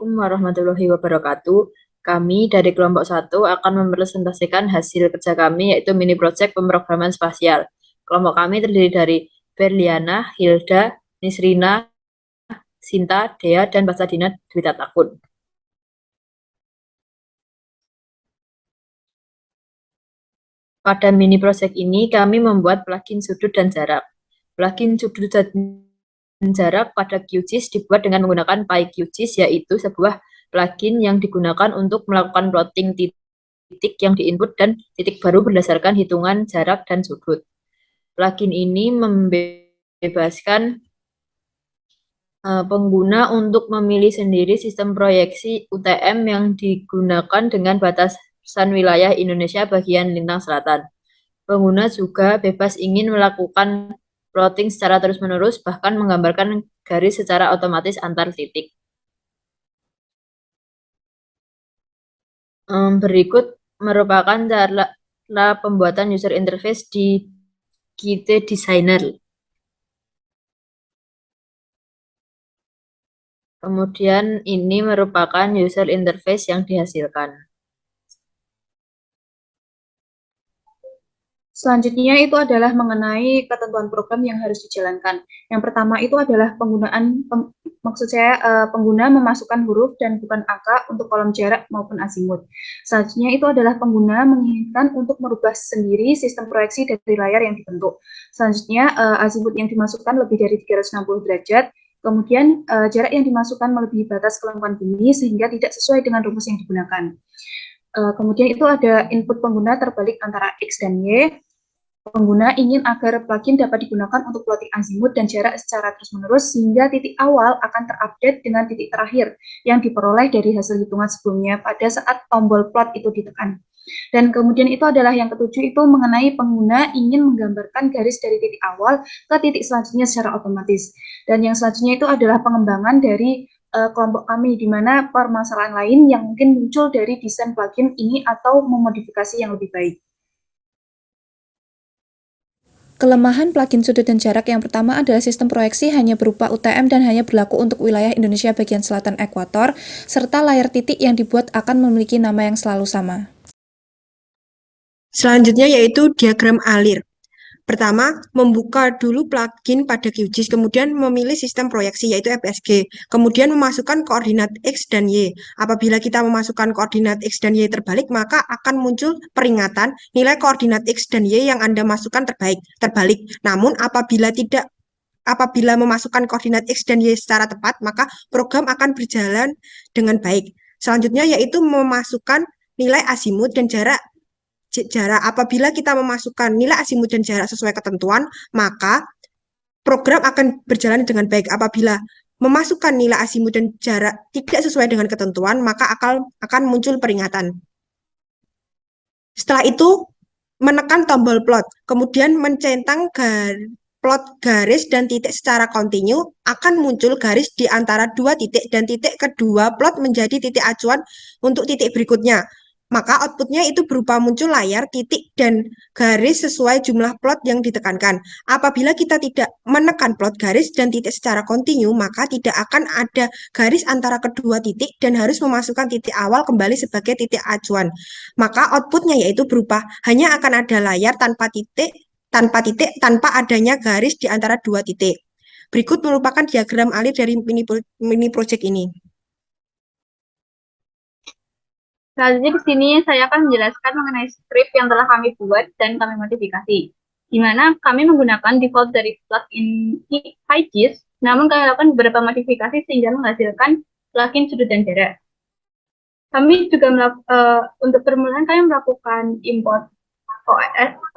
Assalamualaikum warahmatullahi wabarakatuh. Kami dari kelompok 1 akan mempresentasikan hasil kerja kami yaitu mini project pemrograman spasial. Kelompok kami terdiri dari Berliana, Hilda, Nisrina, Sinta, Dea, dan Basadina Dwi Tatakun. Pada mini project ini kami membuat plugin sudut dan jarak. Plugin sudut dan jarak pada QGIS dibuat dengan menggunakan PyQGIS, yaitu sebuah plugin yang digunakan untuk melakukan plotting titik yang diinput dan titik baru berdasarkan hitungan jarak dan sudut. Plugin ini membebaskan pengguna untuk memilih sendiri sistem proyeksi UTM yang digunakan dengan batasan wilayah Indonesia bagian lintang selatan. Pengguna juga bebas ingin melakukan plotting secara terus-menerus, bahkan menggambarkan garis secara otomatis antar titik. Berikut merupakan cara pembuatan user interface di Qt Designer. Kemudian ini merupakan user interface yang dihasilkan. Selanjutnya itu adalah mengenai ketentuan program yang harus dijalankan. Yang pertama itu adalah pengguna memasukkan huruf dan bukan angka untuk kolom jarak maupun azimut. Selanjutnya itu adalah pengguna menginginkan untuk merubah sendiri sistem proyeksi dari layar yang dibentuk. Selanjutnya azimut yang dimasukkan lebih dari 360 derajat. Kemudian jarak yang dimasukkan melebihi batas kelengkapan bumi sehingga tidak sesuai dengan rumus yang digunakan. Kemudian itu ada input pengguna terbalik antara X dan Y. Pengguna ingin agar plugin dapat digunakan untuk plotting azimut dan jarak secara terus-menerus sehingga titik awal akan terupdate dengan titik terakhir yang diperoleh dari hasil hitungan sebelumnya pada saat tombol plot itu ditekan. Dan kemudian itu adalah yang ketujuh itu mengenai pengguna ingin menggambarkan garis dari titik awal ke titik selanjutnya secara otomatis. Dan yang selanjutnya itu adalah pengembangan dari kelompok kami, di mana permasalahan lain yang mungkin muncul dari desain plugin ini atau memodifikasi yang lebih baik. Kelemahan plugin sudut dan jarak yang pertama adalah sistem proyeksi hanya berupa UTM dan hanya berlaku untuk wilayah Indonesia bagian selatan ekuator, serta layar titik yang dibuat akan memiliki nama yang selalu sama. Selanjutnya yaitu diagram alir. Pertama, membuka dulu plugin pada QGIS, kemudian memilih sistem proyeksi yaitu FSG, kemudian memasukkan koordinat X dan Y. Apabila kita memasukkan koordinat X dan Y terbalik, maka akan muncul peringatan nilai koordinat X dan Y yang Anda masukkan terbalik. Namun apabila memasukkan koordinat X dan Y secara tepat, maka program akan berjalan dengan baik. Selanjutnya yaitu memasukkan nilai azimut dan jarak. Apabila kita memasukkan nilai azimut dan jarak sesuai ketentuan, maka program akan berjalan dengan baik. Apabila memasukkan nilai azimut dan jarak tidak sesuai dengan ketentuan, maka akan muncul peringatan. Setelah itu, menekan tombol plot, kemudian mencentang plot garis dan titik secara kontinu, akan muncul garis di antara dua titik dan titik kedua plot menjadi titik acuan untuk titik berikutnya. Maka outputnya itu berupa muncul layar, titik, dan garis sesuai jumlah plot yang ditekankan. Apabila kita tidak menekan plot garis dan titik secara kontinu, maka tidak akan ada garis antara kedua titik dan harus memasukkan titik awal kembali sebagai titik acuan. Maka outputnya yaitu berupa hanya akan ada layar tanpa titik, tanpa adanya garis di antara dua titik. Berikut merupakan diagram alir dari mini project ini. Selanjutnya di sini saya akan menjelaskan mengenai script yang telah kami buat dan kami modifikasi, di mana kami menggunakan default dari plugin QGIS, namun kami lakukan beberapa modifikasi sehingga menghasilkan plugin sudut dan jarak. Kami juga untuk permulaan kami melakukan import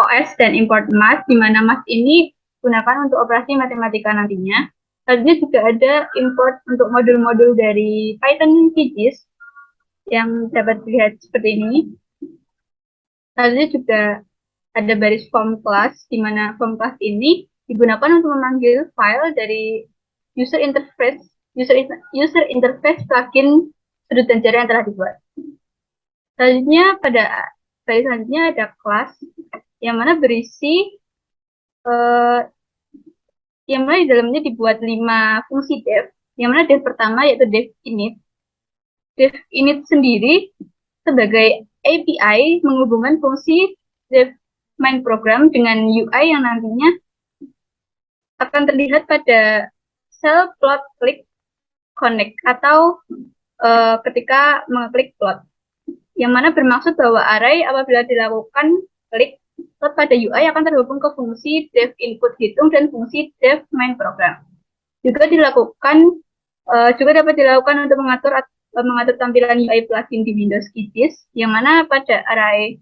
OS dan import math, di mana math ini digunakan untuk operasi matematika nantinya. Selanjutnya juga ada import untuk modul-modul dari Python QGIS yang dapat dilihat seperti ini. Selanjutnya juga ada baris form class, di mana form class ini digunakan untuk memanggil file dari user interface plugin sudut dan jarak yang telah dibuat. Selanjutnya pada baris selanjutnya ada kelas yang mana berisi yang mana di dalamnya dibuat 5 fungsi dev, yang mana dev pertama yaitu dev init. dev init sendiri sebagai API menghubungkan fungsi dev main program dengan UI yang nantinya akan terlihat pada sel plot klik connect atau ketika mengeklik plot, yang mana bermaksud bahwa array apabila dilakukan klik plot pada UI akan terhubung ke fungsi dev input hitung dan fungsi dev main program. Juga dapat dilakukan untuk mengatur tampilan UI plugin di Windows Keyges, yang mana pada array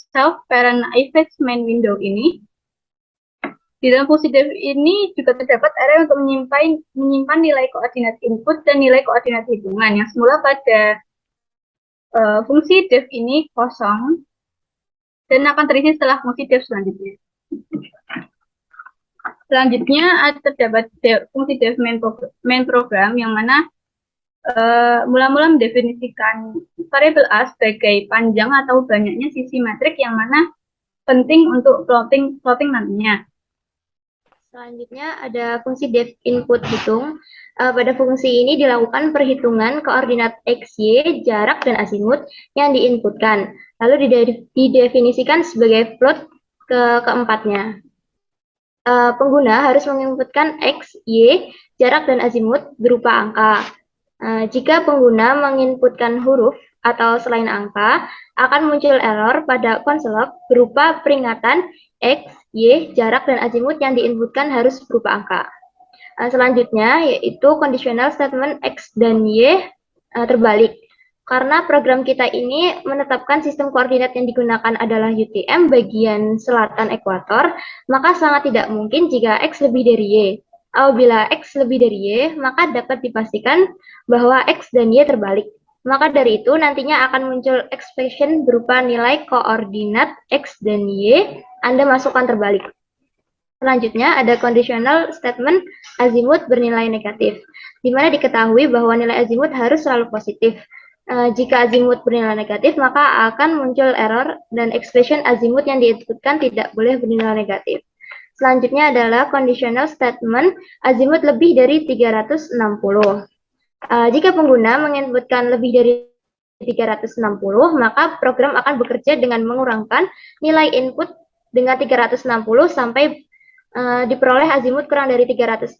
self parent ifs main window ini, di dalam fungsi dev ini juga terdapat array untuk menyimpan nilai koordinat input dan nilai koordinat hitungan yang semula pada fungsi dev ini kosong dan akan terisi setelah fungsi dev selanjutnya. Selanjutnya terdapat fungsi dev main program yang mana mula-mula mendefinisikan variabel A sebagai panjang atau banyaknya sisi metrik yang mana penting untuk plotting nantinya. Selanjutnya ada fungsi dev input hitung. Pada fungsi ini dilakukan perhitungan koordinat x, y, jarak, dan azimut yang diinputkan. Lalu didefinisikan sebagai plot keempatnya. Pengguna harus menginputkan x, y, jarak, dan azimut berupa angka. Jika pengguna menginputkan huruf atau selain angka, akan muncul error pada konsol log berupa peringatan x, y, jarak, dan azimut yang diinputkan harus berupa angka. Selanjutnya yaitu conditional statement x dan y terbalik. Karena program kita ini menetapkan sistem koordinat yang digunakan adalah UTM bagian selatan ekuator, maka sangat tidak mungkin jika x lebih dari y. Apabila x lebih dari y, maka dapat dipastikan bahwa x dan y terbalik. Maka dari itu nantinya akan muncul expression berupa nilai koordinat x dan y Anda masukkan terbalik. Selanjutnya ada conditional statement azimut bernilai negatif, di mana diketahui bahwa nilai azimut harus selalu positif. Jika azimut bernilai negatif, maka akan muncul error dan expression azimut yang diinputkan tidak boleh bernilai negatif. Selanjutnya adalah conditional statement azimut lebih dari 360. Jika pengguna menginputkan lebih dari 360, maka program akan bekerja dengan mengurangkan nilai input dengan 360 sampai diperoleh azimut kurang dari 360,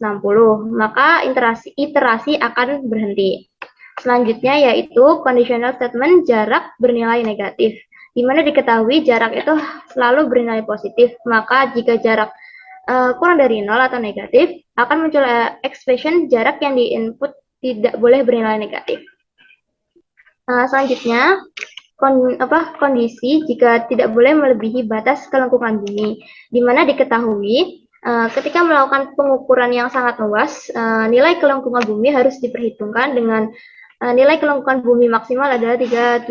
maka iterasi akan berhenti. Selanjutnya yaitu conditional statement jarak bernilai negatif, di mana diketahui jarak itu selalu bernilai positif, maka jika jarak kurang dari 0 atau negatif, akan muncul expression jarak yang diinput tidak boleh bernilai negatif. Selanjutnya, kondisi jika tidak boleh melebihi batas kelengkungan bumi, di mana diketahui ketika melakukan pengukuran yang sangat luas, nilai kelengkungan bumi harus diperhitungkan dengan nilai kelengkungan bumi maksimal adalah 37.000.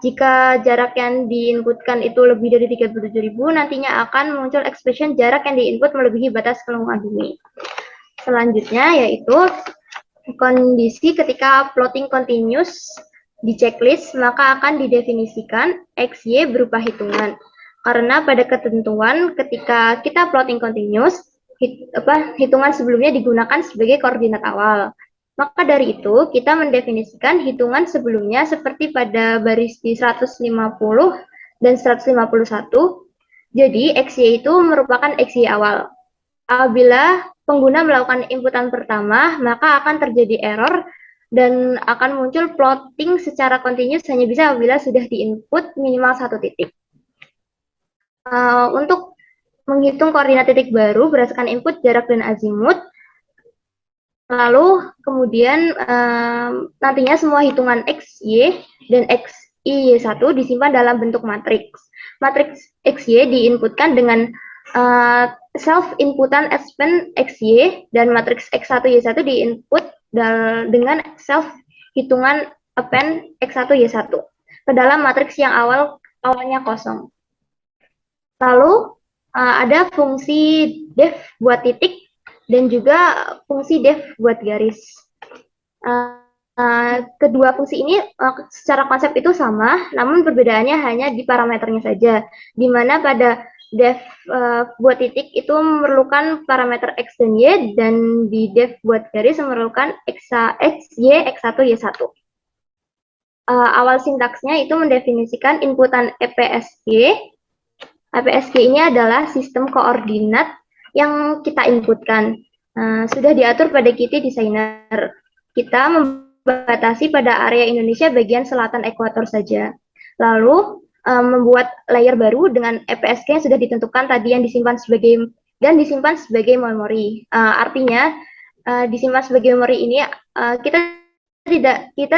Jika jarak yang diinputkan itu lebih dari 37.000, nantinya akan muncul expression jarak yang diinput melebihi batas kelengkungan bumi. Selanjutnya yaitu kondisi ketika plotting continuous di checklist, maka akan didefinisikan x, y berupa hitungan. Karena pada ketentuan ketika kita plotting continuous, hitungan sebelumnya digunakan sebagai koordinat awal. Maka dari itu, kita mendefinisikan hitungan sebelumnya seperti pada baris di 150 dan 151. Jadi, XY itu merupakan XY awal. Apabila pengguna melakukan inputan pertama, maka akan terjadi error dan akan muncul plotting secara continuous hanya bisa apabila sudah diinput minimal 1 titik. Untuk menghitung koordinat titik baru berdasarkan input jarak dan azimut, lalu kemudian nantinya semua hitungan x, y, dan x, y, y1 disimpan dalam bentuk matriks. Matriks x, y diinputkan dengan self-inputan expand x, y, dan matriks x1, y1 diinput dengan self-hitungan append x1, y1 ke dalam matriks yang awalnya kosong. Lalu ada fungsi def buat titik dan juga fungsi def buat garis. Kedua fungsi ini secara konsep itu sama, namun perbedaannya hanya di parameternya saja, di mana pada def buat titik itu memerlukan parameter X dan Y, dan di def buat garis memerlukan X, Y, X1, Y1. Awal sintaksnya itu mendefinisikan inputan EPSG. EPSG ini adalah sistem koordinat yang kita inputkan. Sudah diatur pada Kitty Designer. Kita membatasi pada area Indonesia bagian selatan ekuator saja. Lalu membuat layer baru dengan EPSG yang sudah ditentukan tadi, yang disimpan sebagai memori. Artinya disimpan sebagai memori ini kita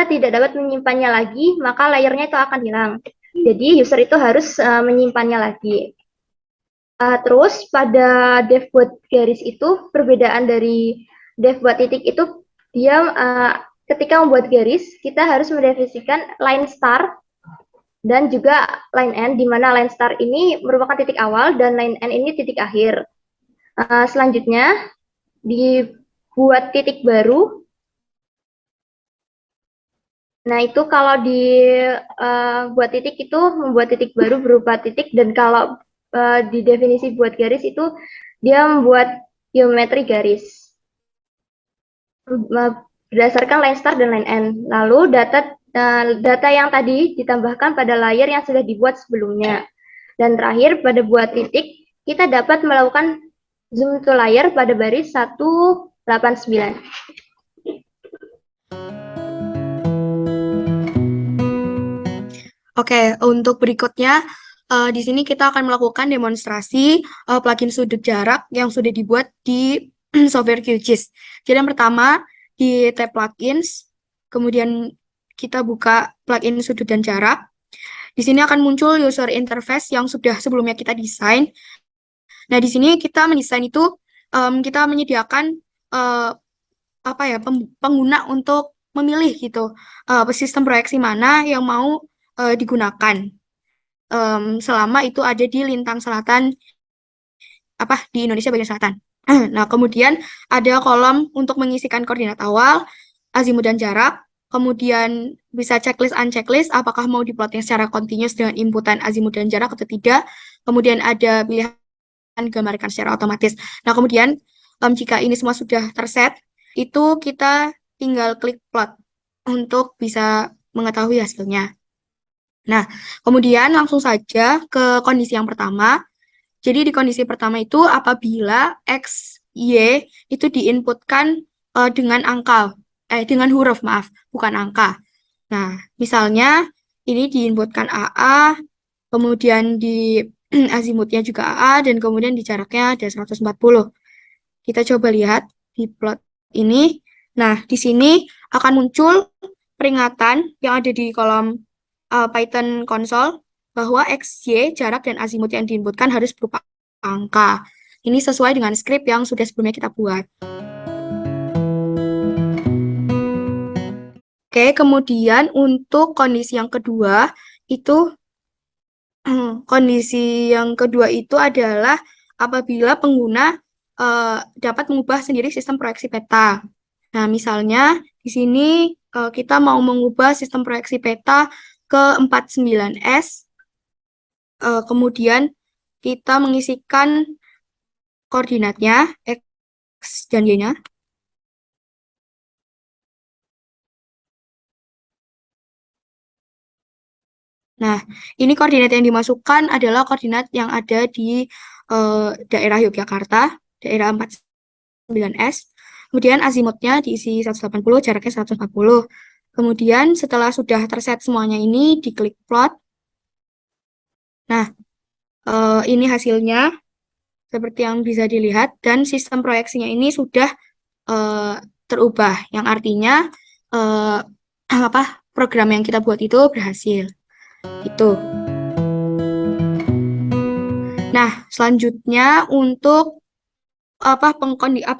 tidak dapat menyimpannya lagi, maka layernya itu akan hilang. Jadi user itu harus menyimpannya lagi. Terus pada def buat garis itu perbedaan dari def buat titik itu, dia ketika membuat garis kita harus mendefinisikan line start dan juga line end, di mana line start ini merupakan titik awal dan line end ini titik akhir. Selanjutnya dibuat titik baru. Nah, itu kalau buat titik itu membuat titik baru berupa titik, dan kalau di definisi buat garis itu dia membuat geometri garis berdasarkan line start dan line end. Lalu data yang tadi ditambahkan pada layer yang sudah dibuat sebelumnya. Dan terakhir pada buat titik kita dapat melakukan zoom to layer pada baris 189. Oke, untuk berikutnya di sini kita akan melakukan demonstrasi plugin sudut jarak yang sudah dibuat di software QGIS. Jadi yang pertama di tab plugins, kemudian kita buka plugin sudut dan jarak. Di sini akan muncul user interface yang sudah sebelumnya kita desain. Nah, di sini kita mendesain itu kita menyediakan pengguna untuk memilih gitu sistem proyeksi mana yang mau digunakan selama itu ada di lintang selatan di Indonesia bagian selatan. Nah, kemudian ada kolom untuk mengisikan koordinat awal, azimut dan jarak. Kemudian bisa checklist unchecklist apakah mau diplotting secara continuous dengan inputan azimut dan jarak atau tidak. Kemudian ada pilihan gambarkan secara otomatis. Nah, kemudian jika ini semua sudah terset, itu kita tinggal klik plot untuk bisa mengetahui hasilnya. Nah, kemudian langsung saja ke kondisi yang pertama. Jadi di kondisi pertama itu apabila X, Y itu diinputkan dengan huruf, bukan angka. Nah, misalnya ini diinputkan AA, kemudian di azimutnya juga AA, dan kemudian di jaraknya ada 140. Kita coba lihat di plot ini. Nah, di sini akan muncul peringatan yang ada di kolom Python console bahwa X, Y, jarak, dan azimut yang diinputkan harus berupa angka. Ini sesuai dengan script yang sudah sebelumnya kita buat. Oke, kemudian untuk kondisi yang kedua itu adalah apabila pengguna dapat mengubah sendiri sistem proyeksi peta. Nah, misalnya di sini kita mau mengubah sistem proyeksi peta ke 49S, kemudian kita mengisikan koordinatnya X dan Y-nya. Nah, ini koordinat yang dimasukkan adalah koordinat yang ada di daerah Yogyakarta, daerah 49S. Kemudian azimutnya diisi 180, jaraknya 140. Kemudian setelah sudah terset semuanya ini, diklik plot. Nah, ini hasilnya seperti yang bisa dilihat, dan sistem proyeksinya ini sudah terubah, yang artinya program yang kita buat itu berhasil. Itu. Nah, selanjutnya untuk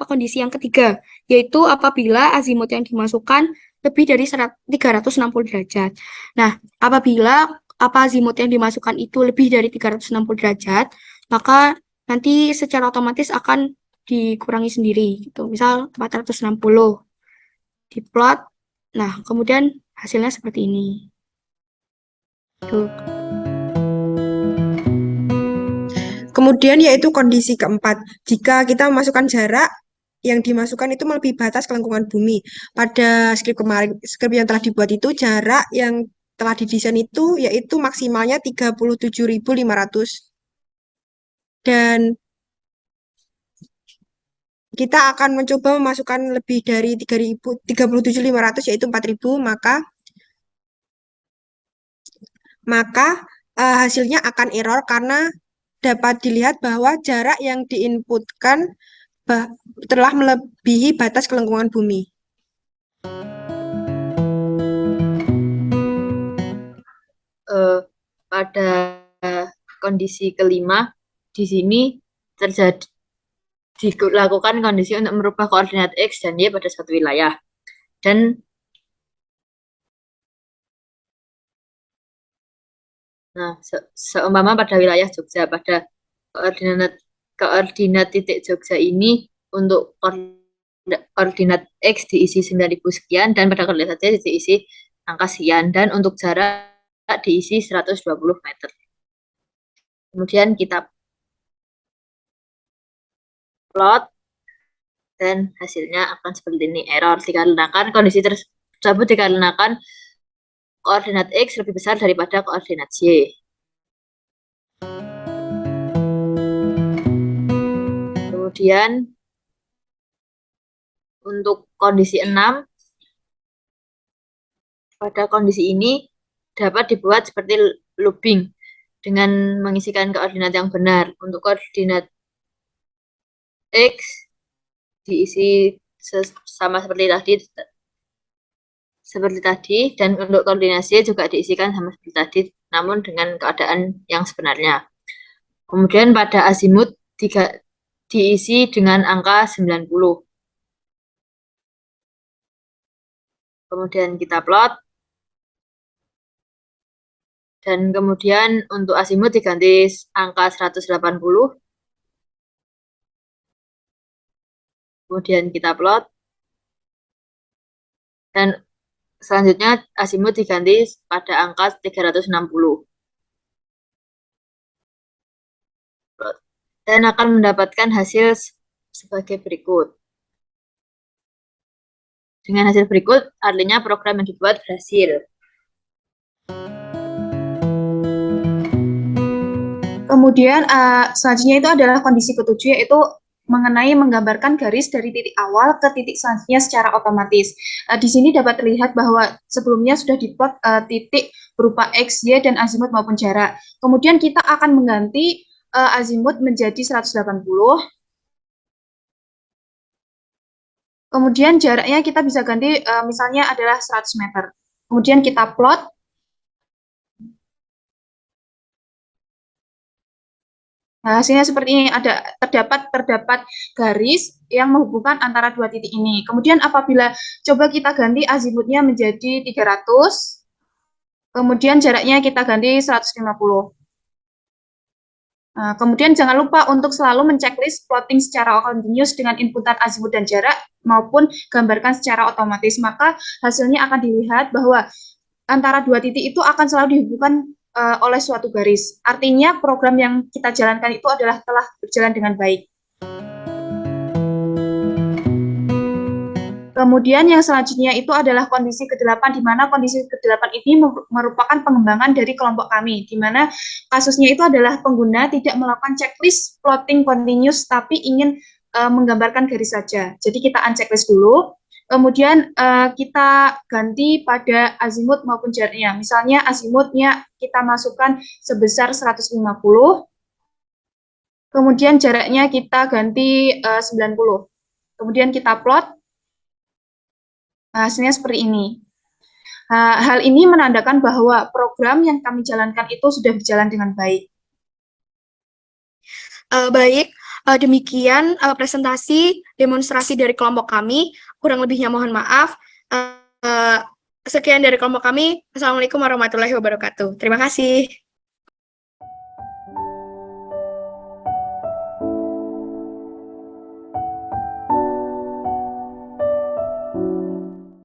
kondisi yang ketiga, yaitu apabila azimut yang dimasukkan lebih dari 360 derajat. Nah, apabila azimut yang dimasukkan itu lebih dari 360 derajat, maka nanti secara otomatis akan dikurangi sendiri gitu. Misal 460 diplot. Nah, kemudian hasilnya seperti ini. Tuh. Kemudian yaitu kondisi keempat, jika kita memasukkan jarak yang dimasukkan itu melebihi batas kelengkungan bumi. Pada skrip kemarin, skrip yang telah dibuat itu jarak yang telah didesain itu yaitu maksimalnya 37.500. Dan kita akan mencoba memasukkan lebih dari 37.500 yaitu 4.000, maka hasilnya akan error karena dapat dilihat bahwa jarak yang diinputkan telah melebihi batas kelengkungan bumi. Pada kondisi kelima, di sini dilakukan kondisi untuk merubah koordinat X dan Y pada suatu wilayah. Dan seumpama pada wilayah Jogja, pada koordinat titik Jogja ini untuk koordinat X diisi 9.000 sekian, dan pada koordinat Y diisi angka sekian, dan untuk jarak diisi 120 meter. Kemudian kita plot, dan hasilnya akan seperti ini, error dikarenakan kondisi tersebut dikarenakan koordinat X lebih besar daripada koordinat Y. Kemudian untuk kondisi 6, pada kondisi ini dapat dibuat seperti looping dengan mengisikan koordinat yang benar. Untuk koordinat X diisi sama seperti tadi, dan untuk koordinasi juga diisikan sama seperti tadi, namun dengan keadaan yang sebenarnya. Kemudian pada azimut diisi dengan angka 90. Kemudian kita plot, dan kemudian untuk azimut diganti angka 180. Kemudian kita plot, dan selanjutnya azimut diganti pada angka 360. Dan akan mendapatkan hasil sebagai berikut. Dengan hasil berikut, artinya program yang dibuat berhasil. Kemudian selanjutnya itu adalah kondisi ketujuh, yaitu mengenai menggambarkan garis dari titik awal ke titik selanjutnya secara otomatis. Di sini dapat terlihat bahwa sebelumnya sudah diplot titik berupa X, Y, dan azimut maupun jarak. Kemudian kita akan mengganti azimut menjadi 180. Kemudian jaraknya kita bisa ganti misalnya adalah 100 meter. Kemudian kita plot. Nah, hasilnya seperti ini, terdapat garis yang menghubungkan antara dua titik ini. Kemudian apabila coba kita ganti azimutnya menjadi 300, kemudian jaraknya kita ganti 150. Nah, kemudian jangan lupa untuk selalu menceklis plotting secara continuous dengan inputan azimut dan jarak maupun gambarkan secara otomatis. Maka hasilnya akan dilihat bahwa antara dua titik itu akan selalu dihubungkan oleh suatu garis. Artinya program yang kita jalankan itu adalah telah berjalan dengan baik. Kemudian yang selanjutnya itu adalah kondisi ke-8, di mana kondisi ke-8 ini merupakan pengembangan dari kelompok kami, di mana kasusnya itu adalah pengguna tidak melakukan checklist plotting continuous, tapi ingin menggambarkan garis saja. Jadi kita unchecklist dulu. Kemudian kita ganti pada azimut maupun jaraknya. Misalnya azimutnya kita masukkan sebesar 150. Kemudian jaraknya kita ganti 90. Kemudian kita plot. Hasilnya seperti ini. Hal ini menandakan bahwa program yang kami jalankan itu sudah berjalan dengan baik. Baik, demikian presentasi demonstrasi dari kelompok kami. Kurang lebihnya mohon maaf. Sekian dari kelompok kami. Assalamualaikum warahmatullahi wabarakatuh. Terima kasih.